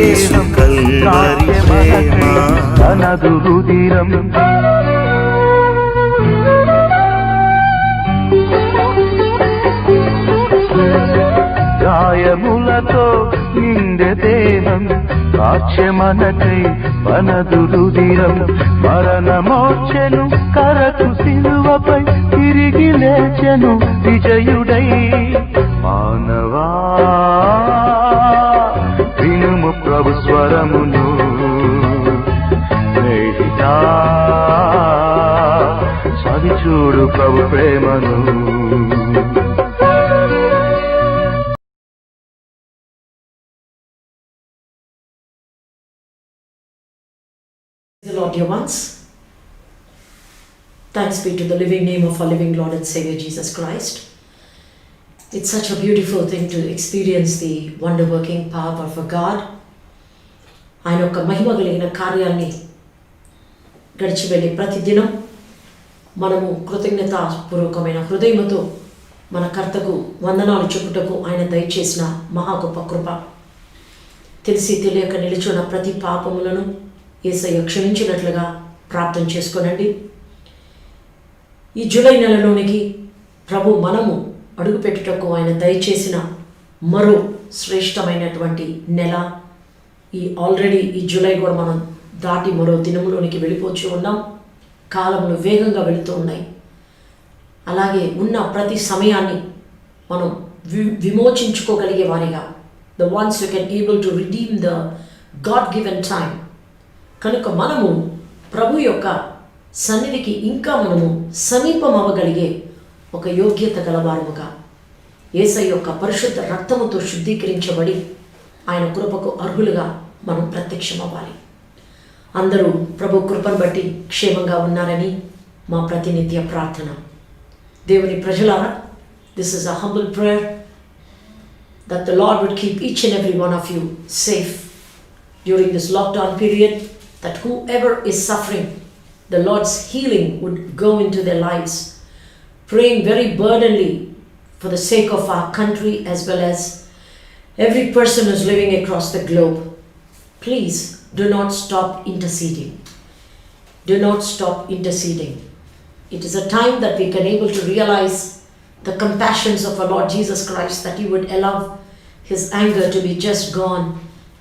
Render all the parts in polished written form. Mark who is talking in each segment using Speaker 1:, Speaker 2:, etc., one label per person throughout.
Speaker 1: దేహం కల్వరి ప్రేమ తనదు రుధిరం గాయములతో నిండె దేహం సాక్ష్యమనకై మనదు రుధిరం మరణమోచెను కరకు సిలువపై తిరిగి లేచెను విజయుడై మానవా వినుము ప్రభు స్వరమును స్నేహితా చవి చూడు ప్రభు ప్రేమను.
Speaker 2: The Lord, dear ones, thanks be to the living name of our living Lord and Savior Jesus Christ. It's such a beautiful thing to experience the wonder-working power of a God. ఆయన యొక్క మహిమ కలిగిన కార్యాన్ని గడిచి వెళ్ళి ప్రతిదినం మనము కృతజ్ఞతాపూర్వకమైన హృదయముతో మన కర్తకు వందనాలు చెప్పుటకు ఆయన దయచేసిన మహా గొప్ప కృప. తెలిసి తెలియక నిలిచున్న ప్రతి పాపములను యేసయ్య క్షమించినట్లుగా ప్రార్థన చేసుకోనండి. ఈ జూలై నెలలోనికి ప్రభు మనము అడుగుపెట్టుటకు ఆయన దయచేసిన మరో శ్రేష్టమైనటువంటి నెల. ఆల్రెడీ ఈ జూలై కూడా మనం దాటి మరో దినంలోనికి వెళ్ళిపోతూ ఉన్నాం. కాలములు వేగంగా వెళుతూ ఉన్నాయి. అలాగే ఉన్న ప్రతి సమయాన్ని మనం విమోచించుకోగలిగే వారిగా, the ones you can able to redeem the God given time. కనుక మనము ప్రభు యొక్క సన్నిధికి ఇంకా మనము సమీపం అవ్వగలిగే ఒక యోగ్యత గలవారముగా, యేసయ్య యొక్క పరిశుద్ధ రక్తముతో శుద్ధీకరించబడి ఆయన కృపకు అర్హులుగా మనం ప్రత్యక్షమవ్వాలి. అందరూ ప్రభు కృపను బట్టి క్షేమంగా ఉన్నారని మా ప్రతినిత్య ప్రార్థన. దేవుని ప్రజలారా, this is a humble prayer that the Lord would keep each and every one of you safe during this lockdown period, that whoever is suffering, the Lord's healing would go into their lives. Praying very burdeningly for the sake of our country as well as every person who is living across the globe. Please do not stop interceding. Do not stop interceding. It is a time that we can able to realize the compassions of our Lord Jesus Christ, that He would allow His anger to be just gone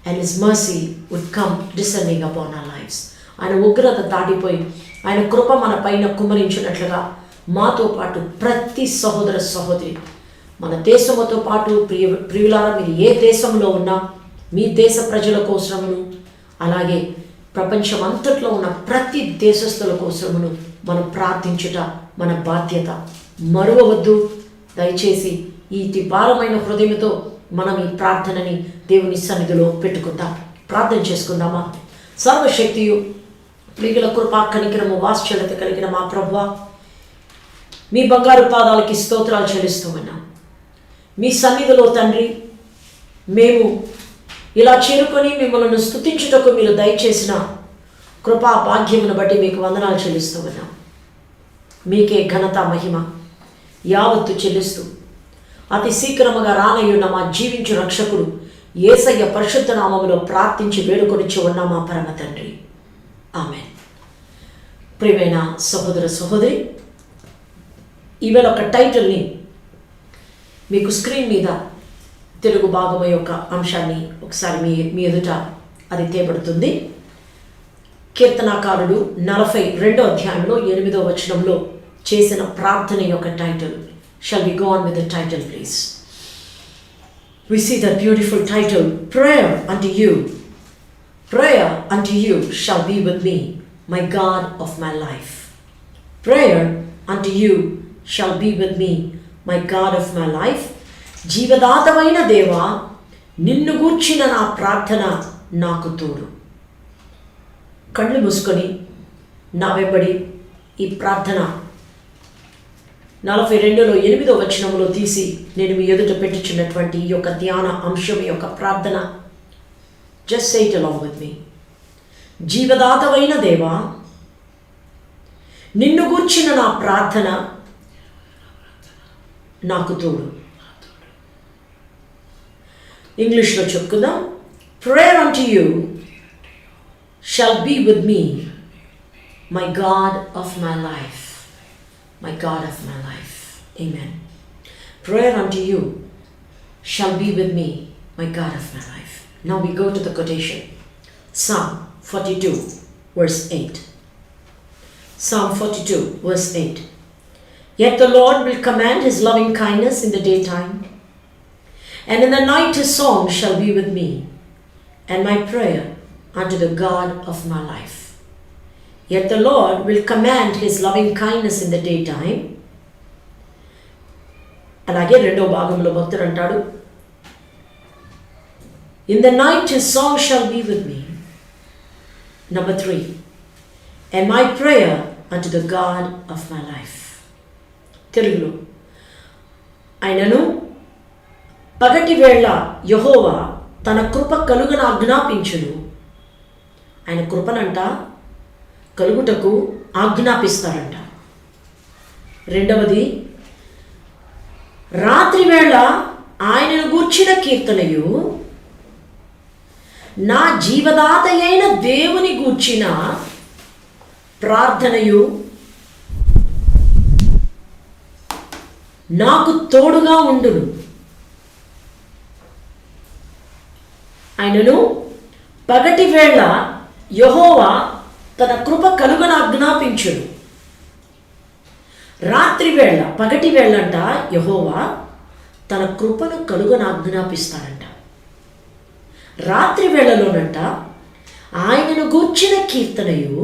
Speaker 2: and His mercy would come descending upon our lives. ఆయన ఉగ్రత దాటిపోయి ఆయన కృప మన పైన కుమ్మరించినట్లుగా మాతో పాటు ప్రతి సహోదర సహోదరి, మన దేశముతో పాటు ప్రియులారా, మీరు ఏ దేశంలో ఉన్నా మీ దేశ ప్రజల కోసమును, అలాగే ప్రపంచం అంతట్లో ఉన్న ప్రతి దేశస్థుల కోసమును మనం ప్రార్థించుట మన బాధ్యత. మరువవద్దు. దయచేసి ఈ భారమైన హృదయంతో మనం ఈ ప్రార్థనని దేవుని సన్నిధిలో పెట్టుకుందాం. ప్రార్థన చేసుకుందామా? సర్వశక్తియు ప్రియుల కృపా కనికరము వాత్సల్యత కలిగిన మా ప్రభువా, మీ బంగారు పాదాలకి స్తోత్రాలు చెల్లిస్తూ ఉన్నాం. మీ సన్నిధిలో తండ్రి, మేము ఇలా చేరుకొని మిమ్మల్ని స్తుతించుటకు మీరు దయచేసిన కృపా భాగ్యమును బట్టి మీకు వందనాలు చెల్లిస్తూ ఉన్నాం. మీకే ఘనత మహిమ యావత్తు చెల్లిస్తూ అతి శీఘ్రముగా రానయ్యున్న మా జీవించు రక్షకుడు యేసయ్య పరిశుద్ధ నామములో ప్రార్థించి వేడుకొనిచ్చి ఉన్న మా పరమ తండ్రి, ఆమేన్. ప్రియమైన సహోదర సహోదరి, ఈవేళ ఒక టైటిల్ని మీకు స్క్రీన్ మీద తెలుగు భాగము యొక్క అంశాన్ని ఒకసారి మీ ఎదుట అది తేబడుతుంది. కీర్తనాకారుడు 42వ అధ్యాయంలో 8వ వచనంలో చేసిన ప్రార్థన యొక్క title. Shall we go on with the title, please? We see that beautiful title, Prayer unto you. Prayer unto you shall be with me, my God of my life. Prayer unto you shall be with me, my God of my life. జీవదాతమైన దేవా, నిన్ను గూర్చిన నా ప్రార్థన నాకు తోడు. కళ్ళు మూసుకొని నా వెంబడి ఈ ప్రార్థన 42లో 8వ వచనంలో తీసి నేను మీ ఎదుట పెట్టుచున్నటువంటి ఈ యొక్క ధ్యాన అంశం యొక్క ప్రార్థన, just say it along with me. జీవదాతమైన దేవా, నిన్ను గూర్చిన నా ప్రార్థన నాకు తోడు. ఇంగ్లీష్లో చెప్పుకుందాం. prayer unto you shall be with me, my God of my life. My God of my life. Amen. Prayer unto you shall be with me, my God of my life. Now we go to the quotation. Psalm 42, verse 8. Psalm 42, verse 8. Yet the Lord will command his loving kindness in the daytime, and in the night his song shall be with me, and my prayer unto the God of my life. Yet the Lord will command his loving kindness in the daytime. అలాగే రెండో భాగంలో భక్తుడు అంటాడు, in the night his song shall be with me. Number 3, and my prayer unto the God of my life. తెలుగులో, ఆయనను పగటి వేళ యెహోవా తన కృప కలుగన ఆజ్ఞాపించును. ఆయన కృపనంట కలుగుటకు ఆజ్ఞాపిస్తాడంట. రెండవది, రాత్రి వేళ ఆయనను గూర్చిన కీర్తనయు నా జీవదాత అయిన దేవుని గూర్చిన ప్రార్థనయు నాకు తోడుగా ఉండును. ఆయనను పగటి వేళ యెహోవా తన కృప కలుగన ఆజ్ఞాపించును. రాత్రి వేళ, పగటి వేళంట యెహోవా తన కృపను కలుగన ఆజ్ఞాపిస్తాడంట. రాత్రి వేళలోనంట ఆయనను గూర్చిన కీర్తనయు.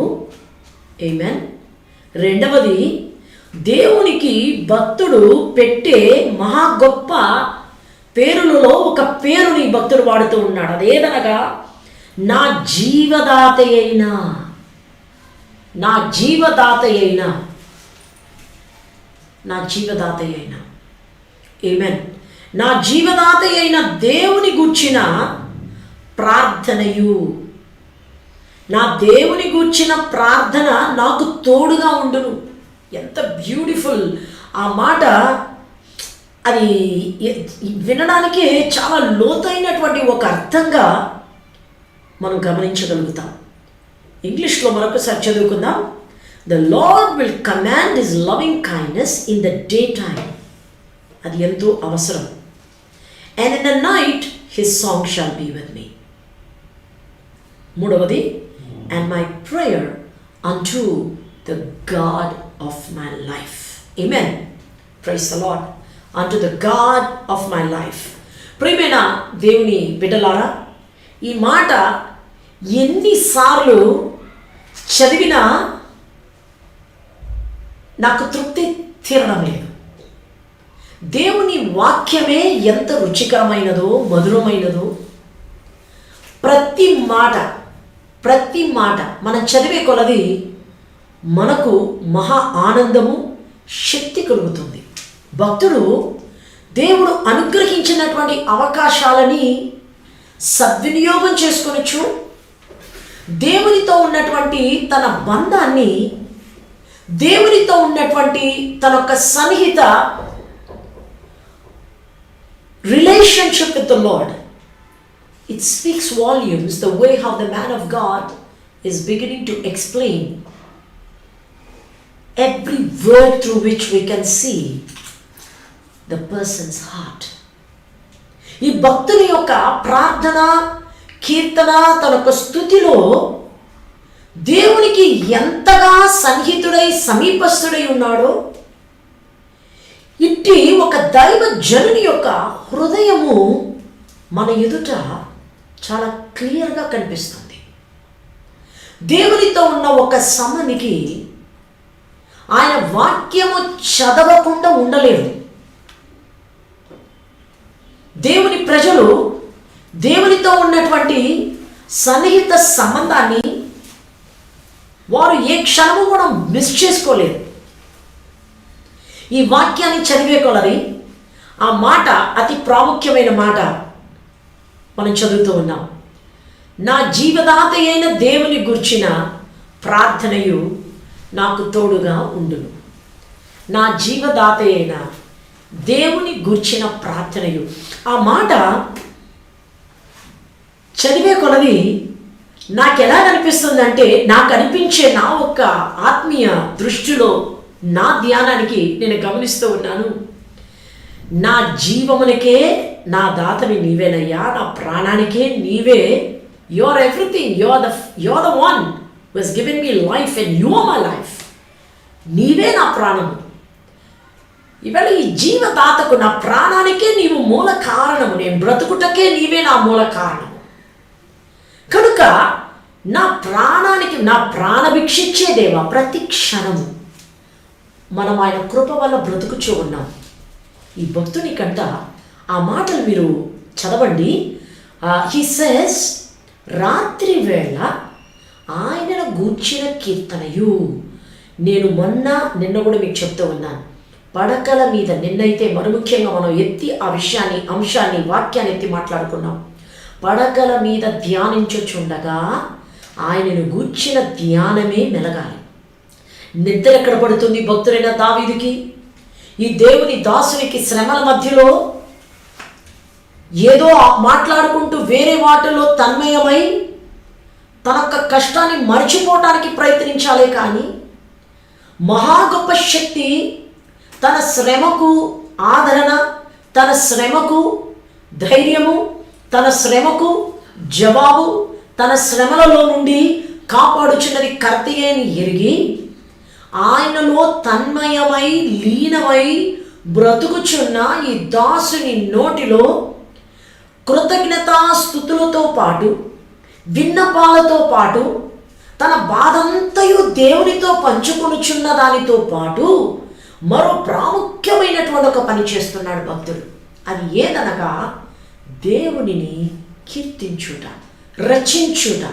Speaker 2: ఆమేన్. రెండవది, దేవునికి భక్తుడు పెట్టే మహా గొప్ప పేరులలో ఒక పేరుని భక్తుడు వాడుతూ ఉన్నాడు. అదేదనగా నా జీవదాత అయిన, నా జీవదాత అయిన, నా జీవదాత అయిన. ఆమేన్. నా జీవదాత అయిన దేవుని గూర్చిన ప్రార్థనయు, నా దేవుని గూర్చిన ప్రార్థన నాకు తోడుగా ఉండును. ఎంత బ్యూటిఫుల్ ఆ మాట. అది వినడానికి చాలా లోతైనటువంటి ఒక అర్థంగా మనం గమనించగలుగుతాం. ఇంగ్లీష్లో మరొకసారి చదువుకుందాం. The Lord will command his loving kindness in the daytime. అది ఎంతో అవసరం. And in the night his song shall be with me. మూడవది, and my prayer unto the God of my life. Amen. Praise the Lord. Unto the God of my life. ప్రియమైన దేవుని బిడ్డలారా, ఈ మాట ఎన్నిసార్లు చదివినా నాకు తృప్తి తీరడం లేదు. దేవుని వాక్యమే ఎంత రుచికరమైనదో, మధురమైనదో. ప్రతి మాట మనం చదివే కొలది మనకు మహా ఆనందము, శక్తి కలుగుతుంది. భక్తుడు దేవుడు అనుగ్రహించినటువంటి అవకాశాలని సద్వినియోగం చేసుకొనొచ్చు. దేవునితో ఉన్నటువంటి తన బంధాన్ని, దేవునితో ఉన్నటువంటి తన యొక్క సన్నిహిత relationship with the Lord, it speaks volumes the way how the man of God is beginning to explain every word through which we can see the person's heart. ఈ భక్తుని యొక్క ప్రార్థన, కీర్తన, తన యొక్క స్తుతిలో దేవునికి ఎంతగా సన్నిహితుడై సమీపస్థుడై ఉన్నాడో, ఇట్టి ఒక దైవ జనుని యొక్క హృదయము మన ఎదుట చాలా క్లియర్గా కనిపిస్తుంది. దేవునితో ఉన్న ఒక సమనికి ఆయన వాక్యము చదవకుండా ఉండలేరు. దేవుని ప్రజలు దేవునితో ఉన్నటువంటి సన్నిహిత సంబంధాన్ని వారు ఏ క్షణము కూడా మిస్ చేసుకోలేరు. ఈ వాక్యాన్ని చదివే కొలది ఆ మాట అతి ప్రాముఖ్యమైన మాట మనం చదువుతూ ఉన్నాం. నా జీవదాత అయిన దేవుని గూర్చిన ప్రార్థనయు నాకు తోడుగా ఉండును. నా జీవదాత అయిన దేవుని గూర్చిన ప్రార్థనయు. ఆ మాట చదివే కొలది నాకు ఎలా అనిపిస్తుందంటే, నాకు అనిపించే నా ఒక్క ఆత్మీయ దృష్టిలో నా ధ్యానానికి నేను గమనిస్తూ ఉన్నాను, నా జీవమునికే నా దాతవి నీవేనయ్యా, నా ప్రాణానికే నీవే. You are everything, you are the one who has given me life and you are my life. నీవే నా ప్రాణము. ఇవాళ ఈ జీవదాతకు, నా ప్రాణానికే నీవు మూల కారణము, నేను బ్రతుకుటకే నీవే నా మూల కారణము. కనుక నా ప్రాణానికి, నా ప్రాణభిక్షిచ్చే దేవా, ప్రతి క్షణము మనం ఆయన కృప వల్ల బ్రతుకుచూ ఉన్నాం. ఈ భక్తుని కంట ఆ మాటలు మీరు చదవండి. హీ సేస్, రాత్రి వేళ ఆయనను గూర్చిన కీర్తనయు. నేను నిన్న కూడా మీకు చెప్తూ ఉన్నాను, పడకల మీద నిన్నైతే మరి ముఖ్యంగా మనం ఎత్తి ఆ అంశాన్ని వాక్యాన్ని ఎత్తి మాట్లాడుకున్నాం. పడకల మీద ధ్యానించుచుండగా ఆయనను గూర్చిన ధ్యానమే మెలగాలి. నిద్ర ఎక్కడ పడుతుంది భక్తుడైన దావీదుకి? ఈ దేవుని దాసునికి శ్రమల మధ్యలో ఏదో మాట్లాడుకుంటూ వేరే వాటిలో తన్మయమై తన యొక్క కష్టాన్ని మర్చిపోవడానికి ప్రయత్నించాలే కానీ, మహా గొప్ప శక్తి తన శ్రమకు ఆదరణ, తన శ్రమకు ధైర్యము, తన శ్రమకు జవాబు, తన శ్రమలలో నుండి కాపాడుచున్నది కర్తయే అని ఎరిగి ఆయనలో తన్మయమై లీనమై బ్రతుకుచున్న ఈ దాసుని నోటిలో కృతజ్ఞతాస్తుతులతో పాటు, విన్నపాలతో పాటు, తన బాధంతయు దేవునితో పంచుకొనుచున్న దానితో పాటు మరో ప్రాముఖ్యమైనటువంటి ఒక పని చేస్తున్నాడు భక్తుడు. అది ఏదనగా దేవునిని కీర్తించుట, రచించుట.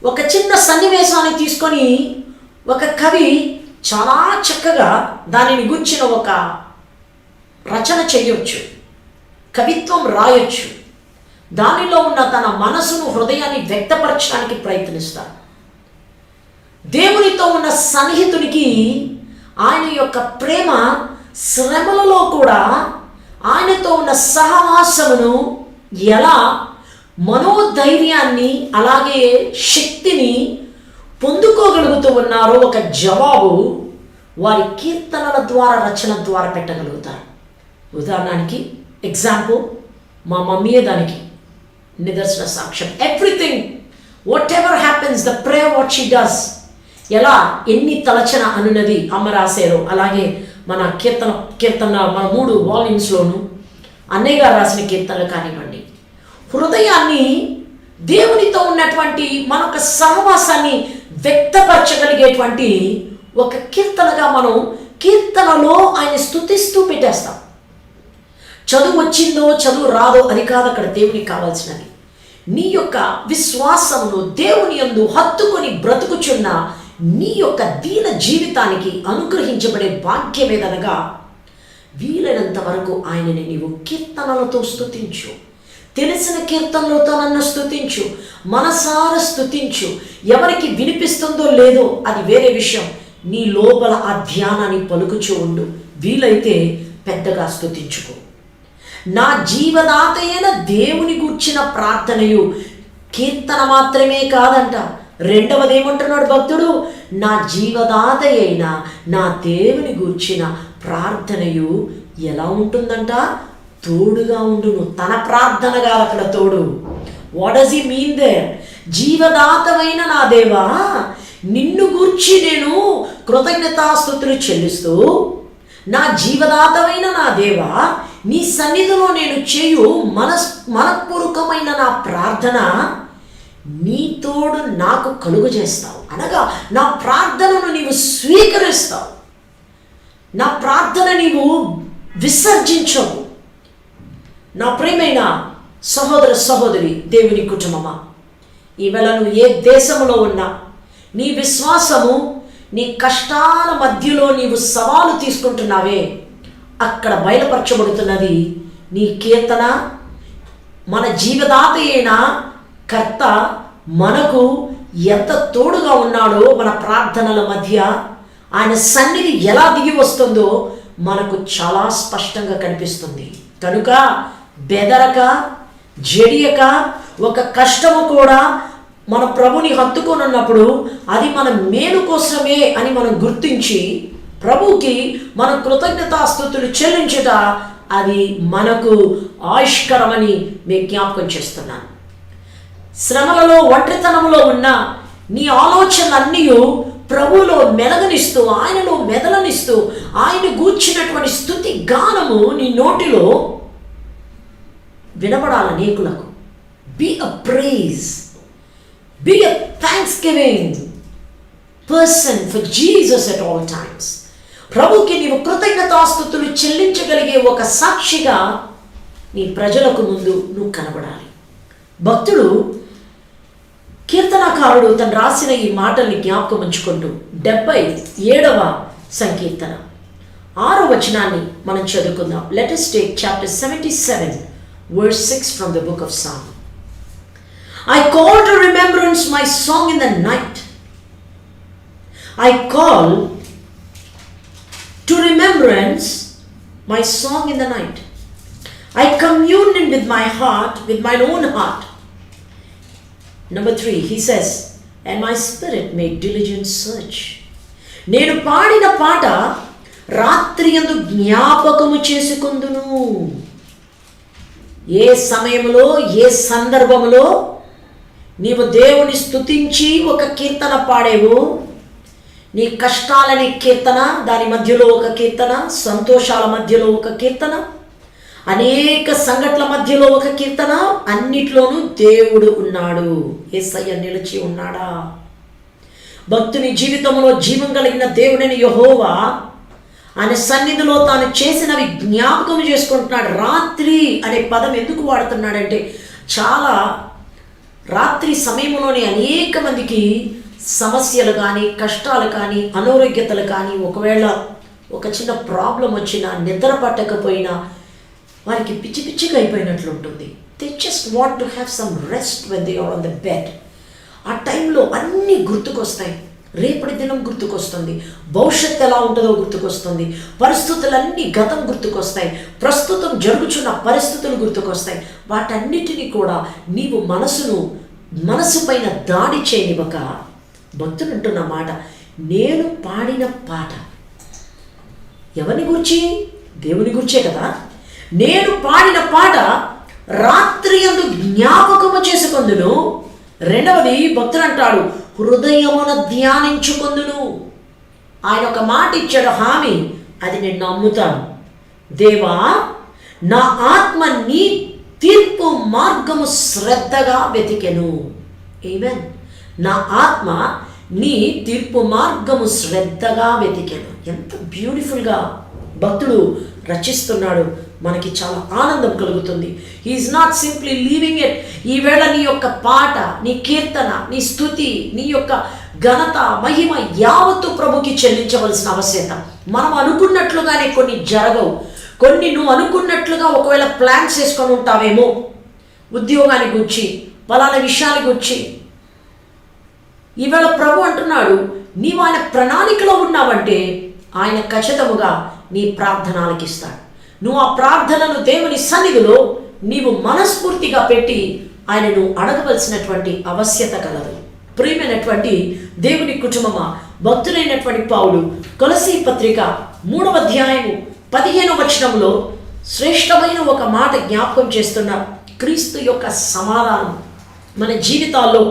Speaker 2: ఒక చిన్న సన్నివేశాన్ని తీసుకొని ఒక కవి చాలా చక్కగా దానిని గుర్చిన ఒక రచన చేయొచ్చు, కవిత్వం రాయొచ్చు. దానిలో ఉన్న తన మనసును, హృదయాన్ని వ్యక్తపరచడానికి ప్రయత్నిస్తాడు. దేవునితో ఉన్న సన్నిహితునికి ఆయన యొక్క ప్రేమ శ్రమలలో కూడా ఆయనతో ఉన్న సహవాసమును ఎలా మనోధైర్యాన్ని అలాగే శక్తిని పొందుకోగలుగుతూ ఉన్నారో ఒక జవాబు వారి కీర్తనల ద్వారా, రచన ద్వారా పెట్టగలుగుతారు. ఉదాహరణకి ఎగ్జాంపుల్, మా మమ్మీయే దానికి నిదర్శన సాక్ష్యం. Everything, what ever happens, the prayer what she does, ఎలా ఎన్ని తలచన అనున్నది అమ్మ రాశారో, అలాగే మన కీర్తన మన 3 వాల్యూమ్స్లోను అన్నయ్య గారు రాసిన కీర్తనలు కానివ్వండి, హృదయాన్ని దేవునితో ఉన్నటువంటి మనొక సహవాసాన్ని వ్యక్తపరచగలిగేటువంటి ఒక కీర్తనగా మనం కీర్తనలో ఆయన స్తుతిస్తూ పెట్టేస్తాం. చదువు వచ్చిందో చదువు రాదో అది కాదు అక్కడ దేవునికి కావాల్సినది. నీ యొక్క విశ్వాసమును దేవుని యందు హత్తుకొని బ్రతుకుచున్న నీ యొక్క దీన జీవితానికి అనుగ్రహించబడే భాగ్యమేదనగా వీలైనంత వరకు ఆయనని నీవు కీర్తనలతో స్తుతించు. తెలిసిన కీర్తనలతో నన్ను స్తుతించు, మనసారా స్తుతించు. ఎవరికి వినిపిస్తుందో లేదో అది వేరే విషయం. నీ లోపల ఆ ధ్యానాన్ని పలుకుచూ ఉండు. వీలైతే పెద్దగా స్తుతించుకో. నా జీవదాత అయిన దేవుని గూర్చిన ప్రార్థనయు కీర్తన మాత్రమే కాదంట. రెండవది ఏమంటున్నాడు భక్తుడు? నా జీవదాత అయిన నా దేవుని గూర్చిన ప్రార్థనయు ఎలా ఉంటుందంట? తోడుగా ఉండును. తన ప్రార్థన కాదు అక్కడ తోడు. What does he mean there? జీవదాతమైన నా దేవా, నిన్ను గూర్చి నేను కృతజ్ఞతాస్తుతులు చెల్లిస్తూ, నా జీవదాతమైన నా దేవా, నీ సన్నిధిలో నేను చేయు మనఃపూర్వకమైన నా ప్రార్థన నీ తోడు నాకు కలుగు చేస్తావు. అనగా నా ప్రార్థనను నీవు స్వీకరిస్తావు, నా ప్రార్థన నీవు విసర్జించవు. నా ప్రియమైన సహోదర సహోదరి, దేవుని కుటుంబమా, ఈవేళ నువ్వు ఏ దేశంలో ఉన్నా నీ విశ్వాసము, నీ కష్టాల మధ్యలో నీవు సవాలు తీసుకుంటున్నావే, అక్కడ బయలుపరచబడుతున్నది నీ కీర్తన. మన జీవదాత అయిన కర్త మనకు ఎంత తోడుగా ఉన్నాడో, మన ప్రార్థనల మధ్య ఆయన సన్నిధి ఎలా దిగి వస్తుందో మనకు చాలా స్పష్టంగా కనిపిస్తుంది. కనుక బెదరక, జడియక ఒక కష్టము కూడా మన ప్రభుని హత్తుకొని ఉన్నప్పుడు అది మన మేలు కోసమే అని మనం గుర్తించి ప్రభుకి మన కృతజ్ఞతాస్తుతులు చెల్లించుట అది మనకు ఆయుష్కరమని మీకు జ్ఞాపకం చేస్తున్నాను. శ్రమలలో ఒంటరితనంలో ఉన్న నీ ఆలోచనలన్నీ ప్రభువులో మెలగనిస్తూ, ఆయనలో మెదలనిస్తూ, ఆయన గూర్చినటువంటి స్తుతి గానము నీ నోటిలో వినబడాలి అనేకులకు. Be a praise, be a thanksgiving person for Jesus at all times. ప్రభుకి నీవు కృతజ్ఞతాస్తుతులు చెల్లించగలిగే ఒక సాక్షిగా నీ ప్రజలకు ముందు నువ్వు కనబడాలి. భక్తుడు కీర్తనకారుడు తను రాసిన ఈ మాటల్ని జ్ఞాపకం ఉంచుకుంటూ 77వ సంకీర్తన 6వ వచనాన్ని మనం చదువుకుందాం. Let us take chapter 77 verse 6 from the book of Psalm. I call to remembrance my song in the night. I call to remembrance my song in the night. I commune with my heart, with mine own heart. Number 3, he says, and my spirit made diligent search. నేను పాడిన పాట రాత్రి యందు జ్ఞాపకము చేసుకుందును. ఏ సమయంలో, ఏ సందర్భంలో నీవు దేవుని స్తుతించి ఒక కీర్తన పాడేవు, నీ కష్టాలని కీర్తన, దాని మధ్యలో ఒక కీర్తన, సంతోషాల మధ్యలో ఒక కీర్తన, అనేక సంఘటనల మధ్యలో ఒక కీర్తన, అన్నిట్లోనూ దేవుడు ఉన్నాడు. యేసయ్య నిలిచి ఉన్నాడా? భక్తుని జీవితంలో జీవం కలిగిన దేవుడైన యెహోవా ఆయన సన్నిధిలో తాను చేసినవి జ్ఞాపకం చేసుకుంటున్నాడు. రాత్రి అనే పదం ఎందుకు వాడుతున్నాడంటే, చాలా రాత్రి సమయంలోనే అనేక మందికి సమస్యలు కానీ, కష్టాలు కానీ, అనారోగ్యతలు కానీ, ఒకవేళ ఒక చిన్న ప్రాబ్లం వచ్చినా, నిద్ర పట్టకపోయినా వారికి పిచ్చి పిచ్చిగా అయిపోయినట్లు ఉంటుంది. They just want to have some rest when they are on the bed. ఆ టైంలో అన్నీ గుర్తుకొస్తాయి. రేపటి దినం గుర్తుకొస్తుంది, భవిష్యత్తు ఎలా ఉంటుందో గుర్తుకొస్తుంది, పరిస్థితులన్నీ గతం గుర్తుకొస్తాయి, ప్రస్తుతం జరుగుతున్న పరిస్థితులు గుర్తుకొస్తాయి. వాటన్నిటినీ కూడా నీవు మనసు పైన దాడి చేయనివ్వక, భక్తులు అంటున్న మాట, నేను పాడిన పాట ఎవరిని గురించి? దేవుని గురించే కదా. నేను పాడిన పాట రాత్రి యందు జ్ఞాపకము చేసుకొందును. రెండవది భక్తుడు అంటాడు, హృదయమున ధ్యానించుకొందును. ఆయన ఒక మాట ఇచ్చాడు, హామీ, అది నేను నమ్ముతాను. దేవా, నా ఆత్మ నీ తీర్పు మార్గము శ్రద్ధగా వెతికెను. ఆమేన్. నా ఆత్మ నీ తీర్పు మార్గము శ్రద్ధగా వెతికెను. ఎంత బ్యూటిఫుల్గా భక్తుడు రచిస్తున్నాడు. మనకి చాలా ఆనందం కలుగుతుంది. He is not simply leaving it. ఈవేళ నీ యొక్క పాట, నీ కీర్తన, నీ స్తుతి, నీ యొక్క ఘనత, మహిమ యావత్తు ప్రభుకి చెల్లించవలసిన ఆవశ్యకత. మనం అనుకున్నట్లుగానే కొన్ని జరగవు. కొన్ని నువ్వు అనుకున్నట్లుగా ఒకవేళ ప్లాన్స్ చేసుకొని ఉంటావేమో, ఉద్యోగాన్ని గురించి, పలానా విషయాన్ని గురించి. ఈవేళ ప్రభు అంటున్నాడు, నీవు ఆయన ప్రణాళికలో ఉన్నావంటే ఆయన ఖచ్చితముగా నీ ప్రార్థన ఆలకిస్తాడు. నువ్వు ఆ ప్రార్థనను దేవుని సన్నిధిలో నీవు మనస్ఫూర్తిగా పెట్టి ఆయనను అడగవలసినటువంటి ఆవశ్యకత కలదు. ప్రియమైనటువంటి దేవుని కుటుంబమా, భక్తులైనటువంటి పౌలు కొలసీ పత్రిక 3వ అధ్యాయము 15వ వచనంలో శ్రేష్టమైన ఒక మాట జ్ఞాపకం చేస్తున్న, క్రీస్తు యొక్క సమాధానం మన జీవితాల్లో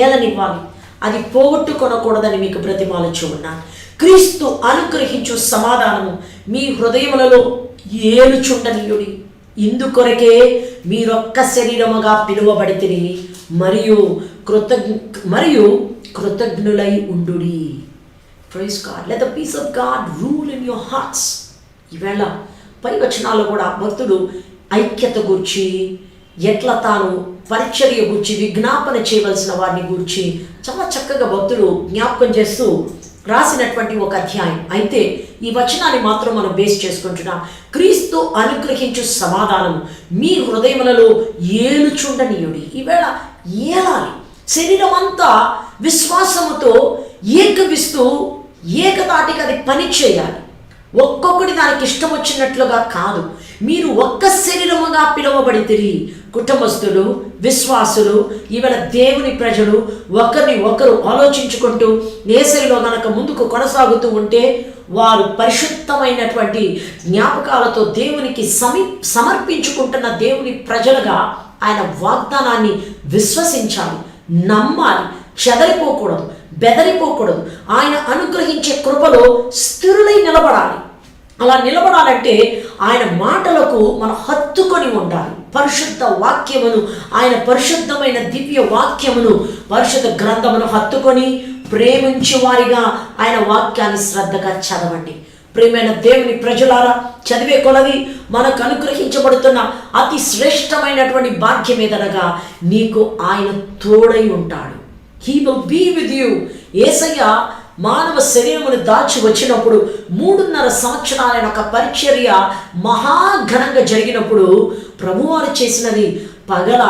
Speaker 2: ఏలనివ్వాలి, అది పోగొట్టుకొనకూడదని మీకు బ్రతిమాలుచూ ఉన్నాను. క్రీస్తు అనుగ్రహించు సమాధానము మీ హృదయములలో ఏలుచుండనీయుడి. ఇందుకొరకే మీరొక్క శరీరముగా పిలువబడితిరి, మరియు కృతజ్ఞులై ఉండుడి. Praise God. Let the peace of God rule in your hearts. ఈవేళ పై వచనాల్లో కూడా భక్తుడు ఐక్యత గూర్చి, ఎట్లా తాను పరిచర్య గూర్చి, విజ్ఞాపన చేయవలసిన వారిని గూర్చి చాలా చక్కగా భక్తుడు జ్ఞాపకం చేస్తూ రాసినటువంటి ఒక అధ్యాయం. అయితే ఈ వచనాన్ని మాత్రం మనం బేస్ చేసుకుంటున్నాం. క్రీస్తు అనుగ్రహించు సమాధానం మీ హృదయములలో ఏలుచుండనీయుడి. ఈవేళ ఏలాలి. శరీరం అంతా విశ్వాసముతో ఏకవిస్తూ ఏకతాటికి అది పని చేయాలి. ఒక్కొక్కటి దానికి ఇష్టం వచ్చినట్లుగా కాదు. మీరు ఒక్క శరీరముగా పిలువబడితిరి. కుటుంబస్తులు, విశ్వాసులు, ఈవేళ దేవుని ప్రజలు ఒకరిని ఒకరు ఆలోచించుకుంటూ యేసయ్యలో గనక ముందుకు కొనసాగుతూ ఉంటే వారు పరిశుద్ధమైనటువంటి జ్ఞాపకాలతో దేవునికి సమర్పించుకుంటున్న దేవుని ప్రజలుగా ఆయన వాగ్దానాన్ని విశ్వసించాలి, నమ్మాలి, చెదరిపోకూడదు, బెదరిపోకూడదు. ఆయన అనుగ్రహించే కృపలో స్థిరులై నిలబడాలి. అలా నిలబడాలంటే ఆయన మాటలకు మనం హత్తుకొని ఉండాలి. పరిశుద్ధ వాక్యమును, ఆయన పరిశుద్ధమైన దివ్య వాక్యమును, పరిశుద్ధ గ్రంథమును హత్తుకొని ప్రేమించే వారిగా ఆయన వాక్యాన్ని శ్రద్ధగా చదవండి. ప్రియమైన దేవుని ప్రజలారా, చదివే కొలది మనకు అనుగ్రహించబడుతున్న అతి శ్రేష్టమైనటువంటి భాగ్యం ఏదనగా నీకు ఆయన తోడై ఉంటాడు. He will be with you. Yesayya మానవ శరీరమును దాచి వచ్చినప్పుడు 3.5 సంవత్సరాలైన ఒక పరిచర్య మహాఘనంగా జరిగినప్పుడు ప్రభువారు చేసినది పగల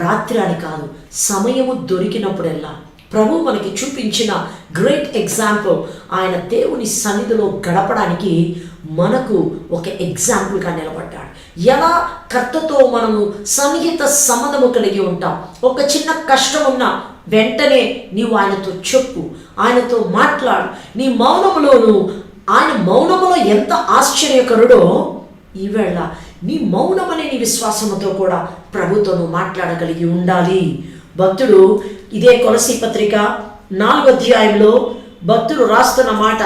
Speaker 2: రాత్రి అని కాదు, సమయము దొరికినప్పుడెల్లా ప్రభు మనకి చూపించిన గ్రేట్ ఎగ్జాంపుల్. ఆయన దేవుని సన్నిధిలో గడపడానికి మనకు ఒక ఎగ్జాంపుల్గా నిలబడ్డాడు. ఎలా కర్తతో మనము సన్నిహిత సంబంధము కలిగి ఉంటాం. ఒక చిన్న కష్టం ఉన్నా వెంటనే నీవు ఆయనతో చెప్పు, ఆయనతో మాట్లాడు. నీ మౌనములోను, ఆయన మౌనములో ఎంత ఆశ్చర్యకరుడో ఈవేళ నీ మౌనమనే నీ విశ్వాసముతో కూడా ప్రభుతో నువ్వు మాట్లాడగలిగి ఉండాలి. భక్తుడు ఇదే కొలసీ పత్రిక 4వ అధ్యాయంలో భక్తుడు రాస్తున్న మాట,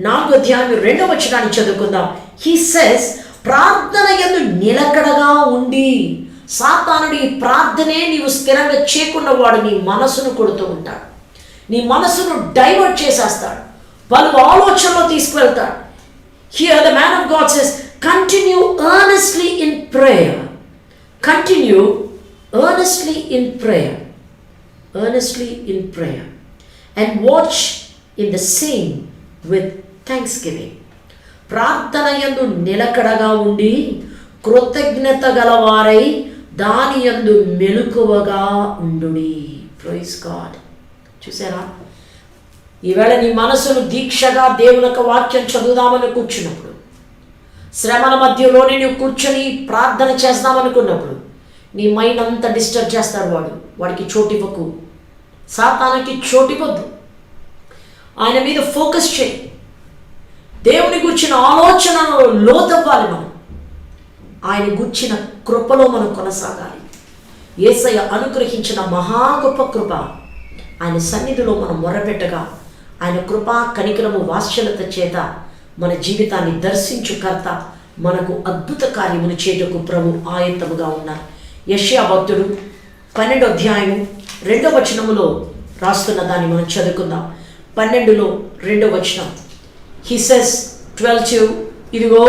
Speaker 2: 4వ అధ్యాయం 2వ వచనాన్ని చదువుకుందాం. హీ సేస్, ప్రార్థన యందు నిలకడగా ఉండి. సాతానుడి ప్రార్థనే నీవు స్థిరంగా చేయకుండా వాడు నీ మనసును కొడుతూ ఉంటాడు, నీ మనసును డైవర్ట్ చేసేస్తాడు, పలు ఆలోచనలో తీసుకువెళ్తాడు. Here the man of God says, continue earnestly in prayer. Continue earnestly in prayer, earnestly in prayer, and watch in the same with thanksgiving. ప్రార్థన యందు నిలకడగా ఉండి కృతజ్ఞత గలవారై దాని యందు మెలకువగా ఉండుడి. Praise God. చూసారా, ఈవేళ నీ మనసును దీక్షగా దేవుని యొక్క వాక్యం చదువుదామని కూర్చున్నప్పుడు, శ్రమల మధ్యలోనే నువ్వు కూర్చొని ప్రార్థన చేద్దామనుకున్నప్పుడు నీ మైండ్ అంతా డిస్టర్బ్ చేస్తాడు వాడికి చోటివ్వకు. సాతానుకి చోటివ్వద్దు. ఆయన మీద ఫోకస్ చేయి. దేవుని గుర్చిన ఆలోచనలో లోతవ్వాలి. మనం ఆయన గుర్చిన కృపలో మనం కొనసాగాలి. యేసయ్య అనుగ్రహించిన మహా గొప్ప కృప ఆయన సన్నిధిలో మనం మొరపెట్టగా ఆయన కృపా కనికరము వాత్సల్యత చేత మన జీవితాన్ని దర్శించు కర్త మనకు అద్భుత కార్యములు చేయుటకు ప్రభు ఆయత్తముగా ఉన్నారు. యెషయా భక్తుడు 12వ అధ్యాయం 2వ వచనములో రాస్తున్న దాన్ని మనం చదువుకుందాం. 12లో 2వ వచనం. హి సెస్ 12:2, ఇదిగో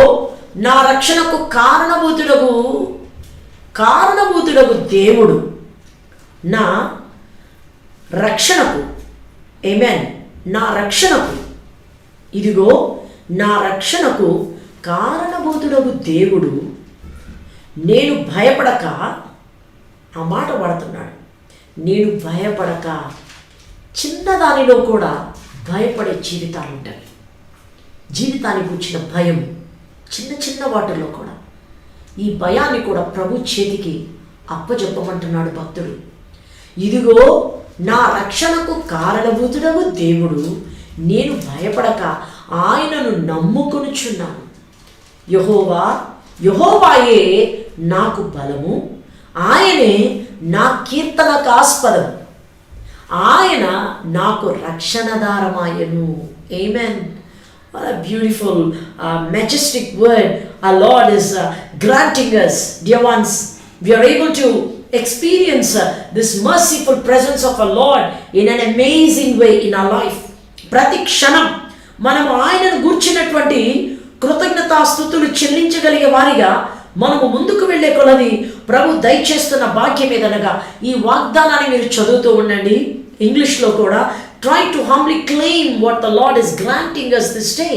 Speaker 2: నా రక్షణకు కారణభూతుడగు దేవుడు నా రక్షణకు, ఆమేన్, నా రక్షణకు, ఇదిగో నా రక్షణకు కారణభూతుడగు దేవుడు, నేను భయపడక, ఆ మాట వాడుతున్నాడు, నేను భయపడక. చిన్నదానిలో కూడా భయపడే జీవితాలు ఉంటాయి. జీవితానికి వచ్చిన భయం చిన్న చిన్న వాటిల్లో కూడా, ఈ భయాన్ని కూడా ప్రభు చేతికి అప్పజెప్పమంటున్నాడు భక్తుడు. ఇదిగో నా రక్షణకు కారణభూతుడగు దేవుడు, నేను భయపడక ఆయనను నమ్ముకొనుచున్నాను. యెహోవాయే నాకు బలము, ఆయనే నా కీర్తనకు ఆస్పదం, ఆయన నాకు రక్షణదారమాయను. ఆమేన్. What a beautiful, majestic word our Lord is granting us. Dear ones, we are able to experience this merciful presence of our Lord in an amazing way in our life. ప్రతి క్షణం మనం ఆయనను గూర్చినటువంటి కృతజ్ఞతాస్తుతులు చెల్లించగలిగే వారిగా మనము ముందుకు వెళ్ళే కొలది ప్రభు దయచేస్తున్న భాగ్యం ఏదనగా ఈ వాగ్దానాన్ని మీరు చదువుతూ ఉండండి. ఇంగ్లీష్లో కూడా try to humbly claim what the Lord is granting us this day.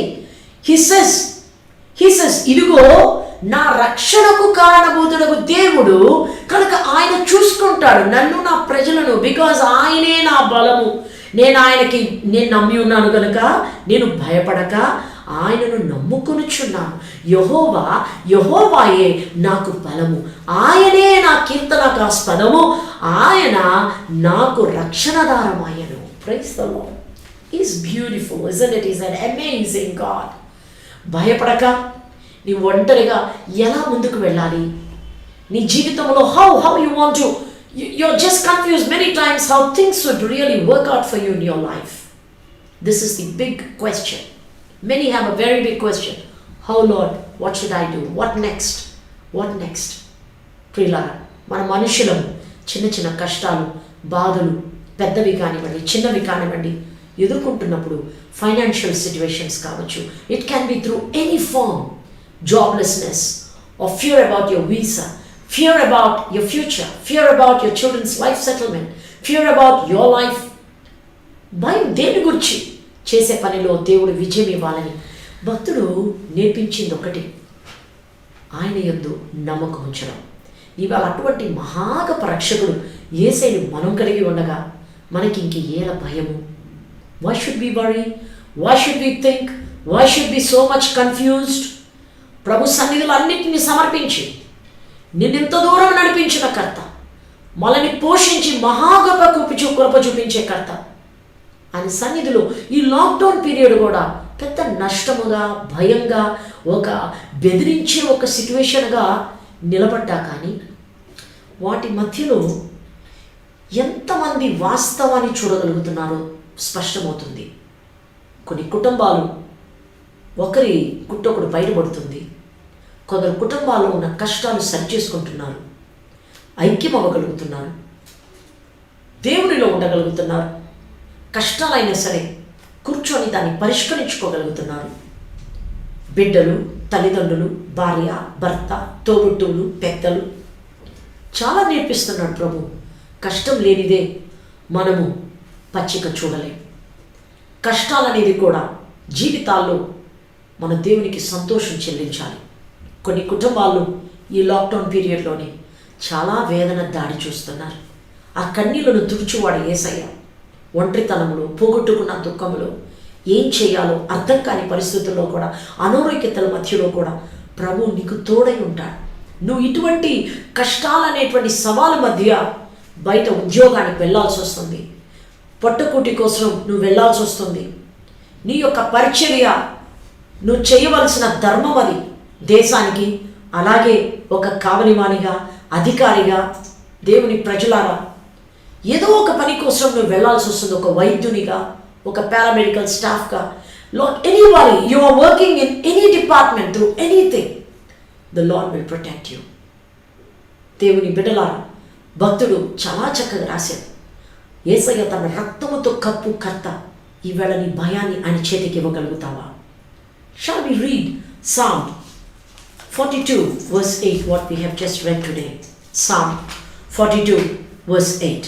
Speaker 2: He says, ఇదిగో నా రక్షణకు కారణభూతుడకు దేవుడు కనుక ఆయన చూసుకుంటాడు నన్ను, నా ప్రజలను. బికాజ్ ఆయనే నా బలము, నేను నమ్మి ఉన్నాను కనుక నేను భయపడక ఆయనను నమ్ముకొనుచున్నాను. యెహోవాయే నాకు బలము, ఆయనే నా కీర్తనకాస్పదము, ఆయన నాకు రక్షణదారమాయను. Praise the Lord. Is beautiful, isn't it? Is an amazing God. భయపడక నీ ఒంటరిగా ఎలా ముందుకు వెళ్ళాలి నీ జీవితంలో, how you want to, you're just confused many times how things would really work out for you in your life. This is the big question. Many have a very big question. How, Lord, what should I do? What next? ప్రియులారా, మన మనుషులం చిన్న చిన్న కష్టాలు, బాధలు, పెద్దవి కానివ్వండి, చిన్నవి కానివ్వండి, ఎదుర్కొంటున్నప్పుడు ఫైనాన్షియల్ సిచ్యువేషన్స్ కావచ్చు, it can be through any form, joblessness or fear about your visa, fear about your future, fear about your children's life settlement, fear about your life. భయం దేని గురించి? చేసే పనిలో దేవుడు విజయం ఇవ్వాలని భక్తుడు నేర్పించింది ఒకటి, ఆయన యందు నమ్మకం ఉంచడం. ఇవాళ అటువంటి మహాగొప్ప రక్షకుడు యేసయ్యను మనం కలిగి ఉండగా మనకి ఇంక ఏల భయము? Why should we worry? Why should we think? Why should we so much confused? ప్రభు సన్నిధిలో అన్నిటిని సమర్పించి నిన్నెంత దూరం నడిపించిన కర్త, మనల్ని పోషించి మహాగొప్ప కృప చూపించే కర్త, ఆయన సన్నిధిలో ఈ లాక్డౌన్ పీరియడ్ కూడా పెద్ద నష్టముగా, భయంగా, ఒక బెదిరించే ఒక సిచ్యువేషన్గా నిలబడ్డా కానీ వాటి మధ్యలో ఎంతమంది వాస్తవాన్ని చూడగలుగుతున్నారో స్పష్టమవుతుంది. కొన్ని కుటుంబాలు ఒకరి గుట్టొకడు బయటపడుతుంది. కొందరు కుటుంబాల్లో ఉన్న కష్టాలు సరిచేసుకుంటున్నారు, ఐక్యం అవ్వగలుగుతున్నారు, దేవునిలో ఉండగలుగుతున్నారు. కష్టాలైనా సరే కూర్చొని దాన్ని పరిష్కరించుకోగలుగుతున్నారు. బిడ్డలు, తల్లిదండ్రులు, భార్య, భర్త, తోబుట్టువులు, పెద్దలు చాలా నేర్పిస్తున్నాడు ప్రభు. కష్టం లేనిదే మనము పచ్చిక చూడలేం. కష్టాలనేది కూడా జీవితాల్లో మన దేవునికి సంతోషం చెల్లించాలి. కొన్ని కుటుంబాల్లో ఈ లాక్డౌన్ పీరియడ్లోనే చాలా వేదన దాడి చూస్తున్నారు. ఆ కన్నీళ్లను తుడుచువాడు యేసయ్య. ఒంటరితనంలో, పోగొట్టుకున్న దుఃఖంలో ఏం చేయాలో అర్థం కాని పరిస్థితుల్లో కూడా, అనారోగ్యతల మధ్యలో కూడా ప్రభు నీకు తోడై ఉంటాడు. నువ్వు ఇటువంటి కష్టాలనేటువంటి సవాళ్ళ మధ్య బయట ఉద్యోగానికి వెళ్ళాల్సి వస్తుంది, పొట్టకూటి కోసం నువ్వు వెళ్ళాల్సి వస్తుంది, నీ యొక్క పరిచర్య నువ్వు చేయవలసిన ధర్మం అది దేశానికి, అలాగే ఒక కావలివానిగా, అధికారిగా, దేవుని ప్రజలారా ఏదో ఒక పని కోసం నువ్వు వెళ్ళాల్సి వస్తుంది. ఒక వైద్యునిగా, ఒక పారామెడికల్ స్టాఫ్గా, anybody you are working in any department, through anything, the Lord will protect you. దేవుని బిడ్డలారా, భక్తుడు చాలా చక్కగా రాశాడు. యేసయ్య తన రక్తముతో కప్పు కర్త. ఈవేళ నీ భయాన్ని ఆయన చేతికి ఇవ్వగలుగుతావా? Shall we read Psalm 42 verse 8, what we have just read today? Psalm 42 verse 8.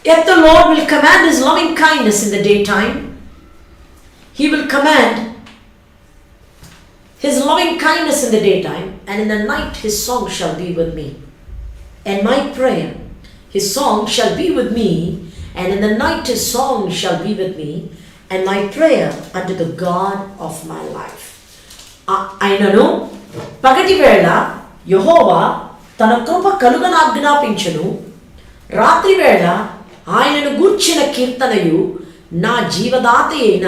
Speaker 2: Yet the Lord will command his loving kindness in the daytime. He will command his loving kindness in the daytime, and in the night his song shall be with me. And my prayer, his song shall be with me, and in the night his song shall be with me, and my prayer unto the God of my life. ఆయనను పగటి వేళ యెహోవా తన కృప కలుగనాజ్ఞాపించును, రాత్రి వేళ ఆయనను గూర్చిన కీర్తనయు, నా జీవదాత అయిన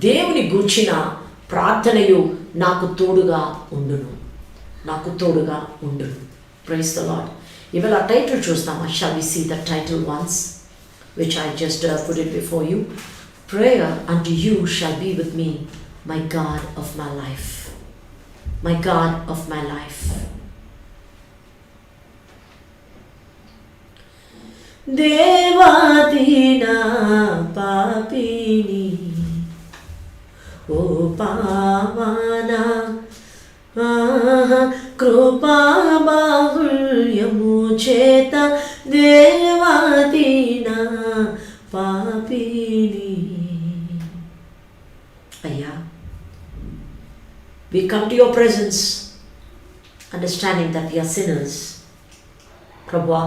Speaker 2: దేవుని గూర్చిన ప్రార్థనయు నాకు తోడుగా ఉండును, నాకు తోడుగా ఉండును. Praise the Lord. ఇవాళ ఆ టైటిల్ చూస్తామా? Shall we see the title once which I just put it before you. Prayer unto you shall be with me, my God of my life. My God of my life. దేవాదీనా పాపిని ఓ పావనా కృపా బాహుళ్యము చేత దేవాదీనా పాపిని. అయ్యా, we come to your presence understanding that we are sinners. ప్రభువా,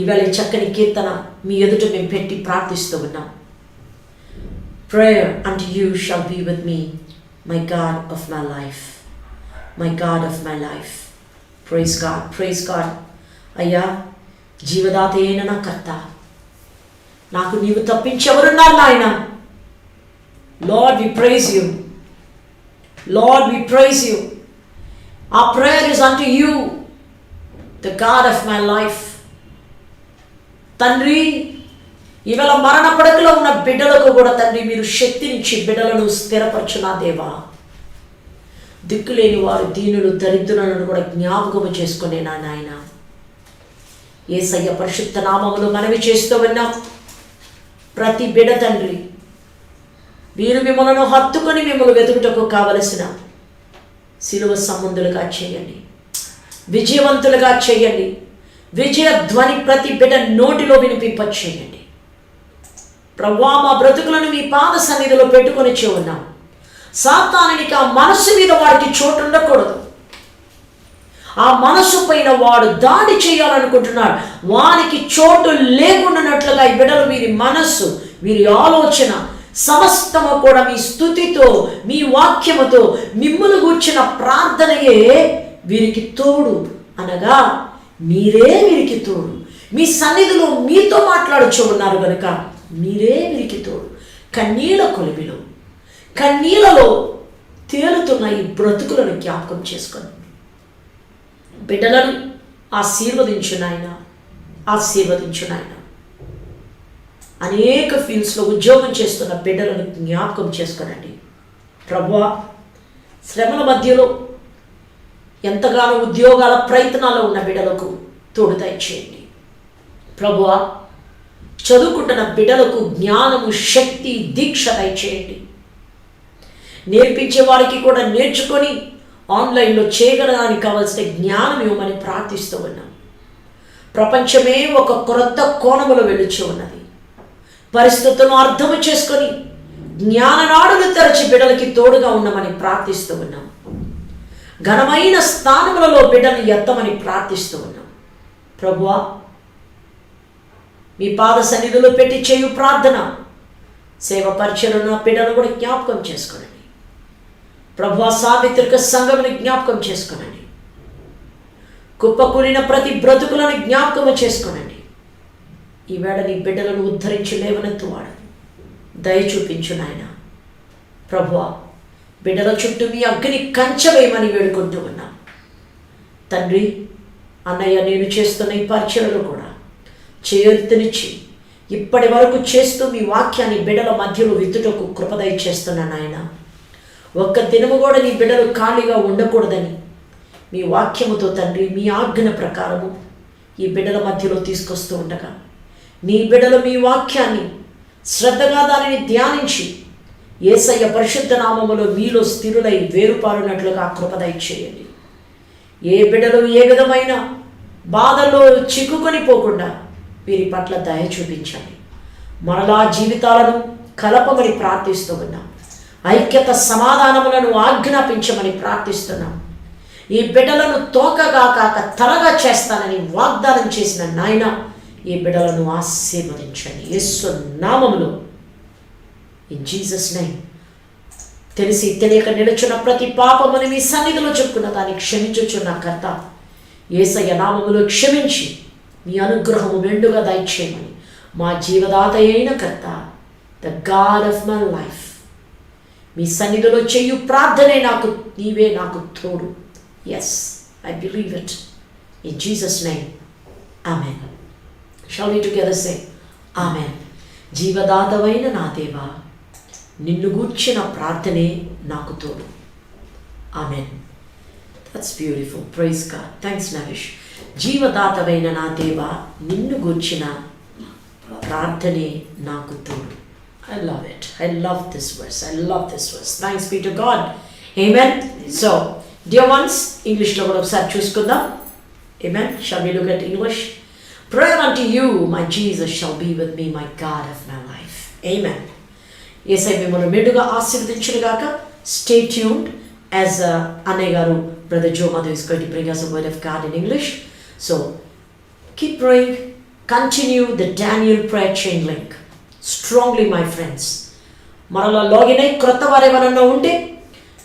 Speaker 2: ఈవేళ చక్కని కీర్తన మీ ఎదుట మేము పెట్టి ప్రార్థిస్తూ ఉన్నాం. prayer unto you shall be with me, my God of my life. My God of my life. Praise God, praise God. అయ్యా, జీవదాత అయిన నా కర్త, నాకు నీవు తప్పించెవరున్నారు నాయన. Lord, we praise you. Lord, we praise you. Our prayer is unto you, the God of my life. తండ్రి, ఇవాళ మరణ పడకలో ఉన్న బిడ్డలకు కూడా తండ్రి మీరు శక్తినిచ్చి బిడ్డలను స్థిరపరచునా దేవా. దిక్కులేని వారు, దీనులు, దరిద్రులను కూడా జ్ఞాపకము చేసుకునే నా నాయన. యేసయ్య పరిశుద్ధ నామములో మనవి చేస్తూ ఉన్నాం. ప్రతి బిడ్డ తండ్రి, వీరు మిమ్మల్ని హత్తుకొని మిమ్మల్ని వెతుకుటకు కావలసిన శిలువ సంబంధులుగా చేయండి, విజయవంతులుగా చేయండి. విజయ ధ్వని ప్రతి బిడ్డ నోటిలో వినిపింప చేయండి. ప్రభువా, మా బ్రతుకులను మీ పాద సన్నిధిలో పెట్టుకొని ఉన్నాం. సాతానునికి ఆ మనసు మీద వాడికి చోటు ఉండకూడదు. ఆ మనసు పైన వాడు దాడి చేయాలనుకుంటున్నాడు. వానికి చోటు లేకుండానట్లుగా ఈ బిడ్డలు, వీరి మనస్సు, వీరి ఆలోచన సమస్తము కూడా మీ స్తుతితో, మీ వాక్యముతో, మిమ్మును గూర్చిన ప్రార్థనయే వీరికి తోడు. అనగా మీరే వీరికి తోడు. మీ సన్నిధిలో మీతో మాట్లాడుచూ ఉన్నారు కనుక మీరే వీరికి తోడు. కన్నీళ్ళ కొలిమిలో, కన్నీళ్ళలో తేలుతున్న ఈ బ్రతుకులను జ్ఞాపకం చేసుకొని బిడ్డలను ఆశీర్వదించు నాయన, ఆశీర్వదించు నాయన. అనేక ఫీల్డ్స్లో ఉద్యోగం చేస్తున్న బిడ్డలను జ్ఞాపకం చేసుకోనండి ప్రభువా. శ్రమల మధ్యలో ఎంతగానో ఉద్యోగాల ప్రయత్నాల్లో ఉన్న బిడ్డలకు తోడు దయచేయండి ప్రభువా. చదువుకుంటున్న బిడ్డలకు జ్ఞానము, శక్తి, దీక్ష దయచేయండి. నేర్పించే వారికి కూడా నేర్చుకొని ఆన్లైన్లో చేయగలడానికి కావాల్సిన జ్ఞానం ఇవ్వమని ప్రార్థిస్తూ ఉన్నాం. ప్రపంచమే ఒక క్రొత్త కోణములో వెలుచు ఉన్నది. పరిస్థితులను అర్థము చేసుకొని జ్ఞాననాడులు తెరచి బిడ్డలకి తోడుగా ఉండమని ప్రార్థిస్తూ ఉన్నాం. ఘనమైన స్థానములలో బిడ్డను ఎత్తమని ప్రార్థిస్తూ ఉన్నాం ప్రభువా. మీ పాద సన్నిధిలో పెట్టి చేయు ప్రార్థన, సేవ పరిచయలను బిడ్డను కూడా జ్ఞాపకం చేసుకోనండి ప్రభువా. సార్వత్రిక సంఘముని జ్ఞాపకం చేసుకోనండి. కుప్పకూలిన ప్రతి బ్రతుకులను జ్ఞాపకము చేసుకోనండి. ఈవేళ నీ బిడ్డలను ఉద్ధరించి లేవనెత్తువాడు, దయ చూపించు నాయన ప్రభువా. బిడ్డల చుట్టూ మీ అగ్ని కంచవేయమని వేడుకుంటూ ఉన్నాం తండ్రి. అన్నయ్య, నేను చేస్తున్న ఈ పరిచయలు కూడా చేయూతనిచ్చి ఇప్పటి వరకు చేస్తూ మీ వాక్యాన్ని బిడ్డల మధ్యలో విత్తుటకు కృపదయ చేస్తున్నా నాయన. ఒక్క దినము కూడా నీ బిడ్డలు ఖాళీగా ఉండకూడదని మీ వాక్యముతో తండ్రి, మీ ఆజ్ఞ ప్రకారము ఈ బిడ్డల మధ్యలో తీసుకొస్తూ ఉండగా నీ బిడ్డలు మీ వాక్యాన్ని శ్రద్ధగా దానిని ధ్యానించి యేసయ్య పరిశుద్ధ నామములో మీలో స్థిరులై వేరుపారునట్లుగా కృపదయ చేయండి. ఏ బిడ్డలు ఏ విధమైన బాధల్లో చిక్కుకొని పోకుండా వీరి పట్ల దయ చూపించండి. మరలా జీవితాలను కలపమని ప్రార్థిస్తూ ఉన్నాం. ఐక్యత, సమాధానములను ఆజ్ఞాపించమని ప్రార్థిస్తున్నాం. ఈ బిడ్డలను తోకగా కాక తలగా చేస్తానని వాగ్దానం చేసిన నాయన, ఈ బిడ్డలను ఆశీర్వదించండి యేసు నామములో. In Jesus name. తెలిసి తెలియక నిలుచున్న ప్రతి పాపముని మీ సన్నిధిలో చెప్పుకున్న దాన్ని క్షమించుచున్న కర్త యేసయ్య నామములో క్షమించి మీ అనుగ్రహము మెండుగా దయచేయమని మా జీవదాత అయిన కర్త, the God of my life, మీ సన్నిధిలో చేయు ప్రార్థనే నీవే నాకు తోడు. Yes, I believe it. In Jesus name, amen. Shall we together say amen. జీవదాతవైన నా దేవా, నిన్ను గూర్చిన ప్రార్థనే నాకు తోడు. Amen. That's beautiful. Praise God. Thanks Naresh. జీవదాతవైన నా దేవా, నిన్ను గూర్చిన ప్రార్థనే నాకు తోడు. I love it. I love this verse. I love this verse. Thanks be to God. Amen. So, dear ones, English lo kuda okasari chusukundam. Amen. Shall we look at English? Prayer unto you, my Jesus, shall be with me, my God of my life. Amen. Yesai mimmalni meduga ఆశీర్వదించునుగాక. Stay tuned as Annay garu, Brother Joe Madhu is going to bring us a word of God in English. So, keep praying. Continue the Daniel prayer chain link strongly, my friends. మరలా login అయ్యి క్రొత్త వారు ఎవరన్నా ఉంటే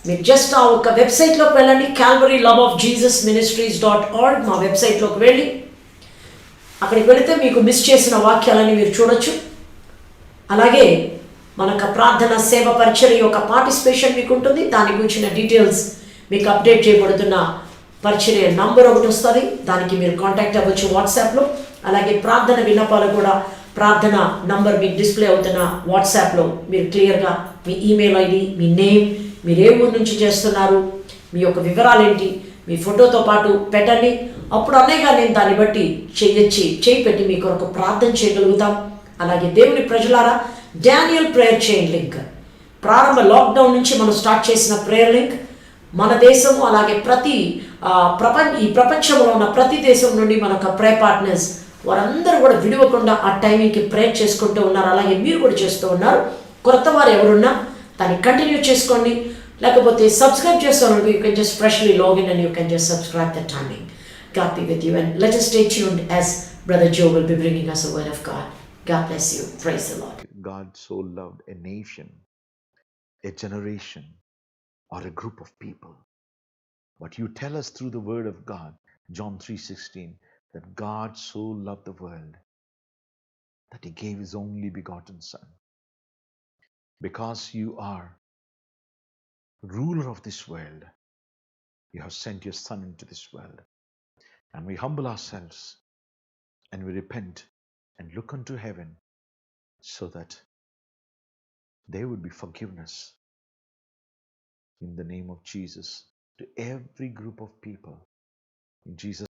Speaker 2: మీరు just ఆ ఒక వెబ్సైట్లోకి వెళ్ళండి, calvaryloveofjesusministries.org. మా వెబ్సైట్లోకి వెళ్ళి అక్కడికి వెళితే మీకు మిస్ చేసిన వాక్యాలని మీరు చూడొచ్చు. అలాగే మనకు ప్రార్థన సేవ పరిచర్య యొక్క పార్టిసిపేషన్ మీకు ఉంటుంది. దాని గురించిన డీటెయిల్స్ మీకు అప్డేట్ చేయబడుతున్న పరిచర్య నంబర్ ఒకటి వస్తుంది, దానికి మీరు కాంటాక్ట్ అవ్వచ్చు వాట్సాప్లో. అలాగే ప్రార్థన విన్నపాలు కూడా ప్రార్థన నంబర్ మీకు డిస్ప్లే అవుతున్న వాట్సాప్లో మీరు క్లియర్గా మీ ఈమెయిల్ ఐడి, మీ నేమ్, మీరు ఏ ఊరు నుంచి చేస్తున్నారు, మీ యొక్క వివరాలు ఏంటి, మీ ఫోటోతో పాటు పెట్టండి. అప్పుడు అన్నయ్యగా నేను దాన్ని బట్టి చేయి పెట్టి మీ కొరకు ప్రార్థన చేయగలుగుతాం. అలాగే దేవుని ప్రజలారా, డానియల్ ప్రేయర్ చైన్ లింక్ ప్రారంభ లాక్డౌన్ నుంచి మనం స్టార్ట్ చేసిన ప్రేయర్ లింక్ మన దేశము అలాగే ఈ ప్రపంచంలో ఉన్న ప్రతి దేశం నుండి మనకు ప్రేయర్ పార్ట్నర్స్ వారందరూ కూడా విడవకుండా ఆ టైమింగ్కి ప్రేయర్ చేసుకుంటూ ఉన్నారు. అలాగే మీరు కూడా చేస్తూ ఉన్నారు. కొత్త వారు ఎవరున్నా దాన్ని కంటిన్యూ చేసుకోండి. లేకపోతే సబ్స్క్రైబ్ చేస్తాను, you can just freshly login and you can just subscribe the timing. God be with you, and let us stay tuned as Brother Joe will be bringing us a word of God. God bless you. Praise the Lord.
Speaker 3: God so loved a nation, a generation, or a group of people. But you tell us through the word of God, John 3:16, that God so loved the world that he gave his only begotten Son. Because you are ruler of this world, you have sent your Son into this world. And we humble ourselves and we repent and look unto heaven so that there would be forgiveness in the name of Jesus to every group of people. In Jesus'